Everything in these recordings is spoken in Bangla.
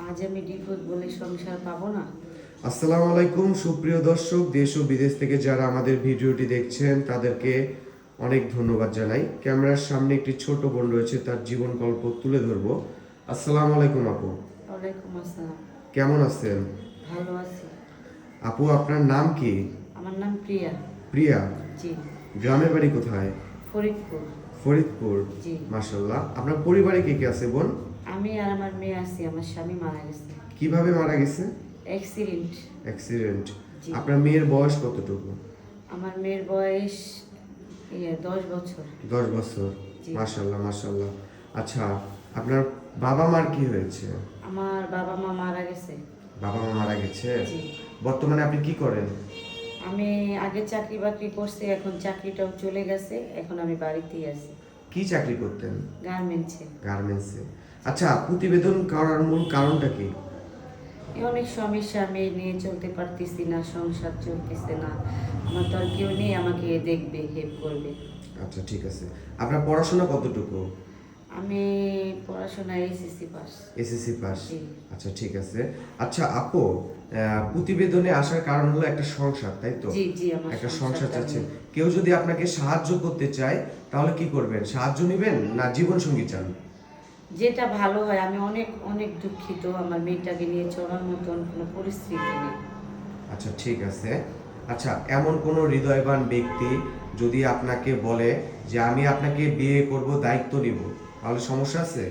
আজ আমি বিপদ বলে সংসার পাবো না। আসসালামু আলাইকুম সুপ্রিয় দর্শক, দেশ ও বিদেশ থেকে যারা আমাদের ভিডিওটি দেখছেন তাদেরকে অনেক ধন্যবাদ জানাই। ক্যামেরার সামনে একটি ছোট বোন রয়েছে, তার জীবন গল্প তুলে ধরবো। আসসালামু আলাইকুম আপু, ওয়ালাইকুম আসসালাম। কেমন আছেন? ভালো আছি। আপু, আপনার নাম কি? আমার নাম প্রিয়া। প্রিয়া। জি। গ্রামের বাড়ি কোথায়? ফরিদপুর। ফরিদপুর। জি। মাশাআল্লাহ। আপনার পরিবারে কে কে আছে বোন? আমি আর আমার মেয়ে আছি, আমার স্বামী মারা গেছে। কিভাবে মারা গেছে? অ্যাক্সিডেন্ট। অ্যাক্সিডেন্ট। জি। আপনার মেয়ের বয়স কতটুকু? আমার মেয়ের বয়স 10 বছর। 10 বছর। জি। মাশাআল্লাহ মাশাআল্লাহ। আচ্ছা, আপনার বাবা মার কি হয়েছে? আমার বাবা মা মারা গেছে। বাবা মা মারা গেছে। জি। বর্তমানে আপনি কি করেন? আমি আগে চাকরি বাকরি করছি, এখন চাকরিটাও চলে গেছে, এখন আমি বাড়িতেই আছি। কি চাকরি করতেন? গার্মেন্টসে। গার্মেন্টসে। আচ্ছা, প্রতিবেদন করার মূল কারণটা কি? অনেক সমস্যা, আমি নিয়ে চলতে পারতেছি না, সংসার চলতেছে না। আমার তো আর কেউ নেই আমাকে দেখবে, হেল্প করবে। আচ্ছা, ঠিক আছে। আপনার পড়াশোনা কতটুকু? আমি পড়াশোনা এসএসসি পাস। SSC pass. জি। আচ্ছা, ঠিক আছে। আচ্ছা আপু, প্রতিবেদনে আসার কারণ হলো একটা সংসার, তাই তো? জি জি, আমার একটা সংসার সংসারটা চাচ্ছেন। নিয়ে। কেউ যদি আপনাকে সাহায্য করতে চায় তাহলে কি করবেন? সাহায্য নেবেন না জীবন সঙ্গী চান? যেটা ভালো হয়। আমি অনেক অনেক দুঃখিত, আমার মেয়েটাকে নিয়ে চলার মতন কোনো পরিস্থিতি নেই। আচ্ছা, ঠিক আছে। আচ্ছা, এমন কোনো হৃদয়বান ব্যক্তি যদি আপনাকে বলে যে আমি আপনাকে বিয়ে করব, দায়িত্ব নিব, তাহলে সমস্যা আছে?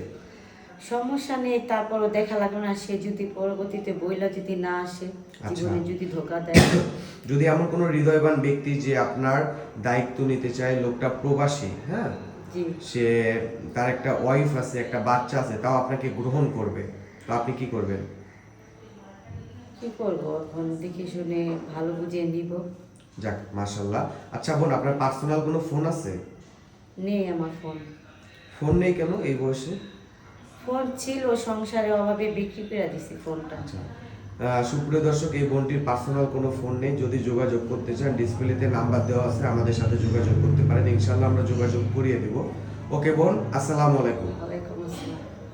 সমস্যা নেই, তারপরও দেখা লাগলো না। সে যদি পরবর্তীতে বইলা যদি না আসে, আচ্ছা। জীবনে যদি ধোকা দেয়। যদি এমন কোনো হৃদয়বান ব্যক্তি যে আপনার দায়িত্ব নিতে চায়, লোকটা প্রবাসী, হ্যাঁ, জি। সে তার একটা ওয়াইফ আছে, একটা বাচ্চা আছে, তাও আপনাকে গ্রহণ করবে, তো আপনি কি করবেন? কি করব এখন, দেখে শুনে ভালো বুঝিয়ে নিব। যাক, মাশাল্লাহ। আচ্ছা বোন, আপনার পার্সোনাল কোনো ফোন আছে? নেই আমার ফোন। ফোন নেই কেন এই বয়সে? ফোন ছিল, সংসারের অভাবে বিক্রি করে দিছি ফোনটা। আচ্ছা, সুপ্রিয় দর্শক, এই বোনটির পার্সোনাল কোনো ফোন নেই। যদি যোগাযোগ করতে চান, ডিসপ্লেতে নাম্বার দেওয়া আছে, আমাদের সাথে যোগাযোগ করতে পারেন। ইনশাল্লাহ আমরা যোগাযোগ করিয়ে দেব। ওকে বোন, আসসালামু আলাইকুম। ওয়ালাইকুম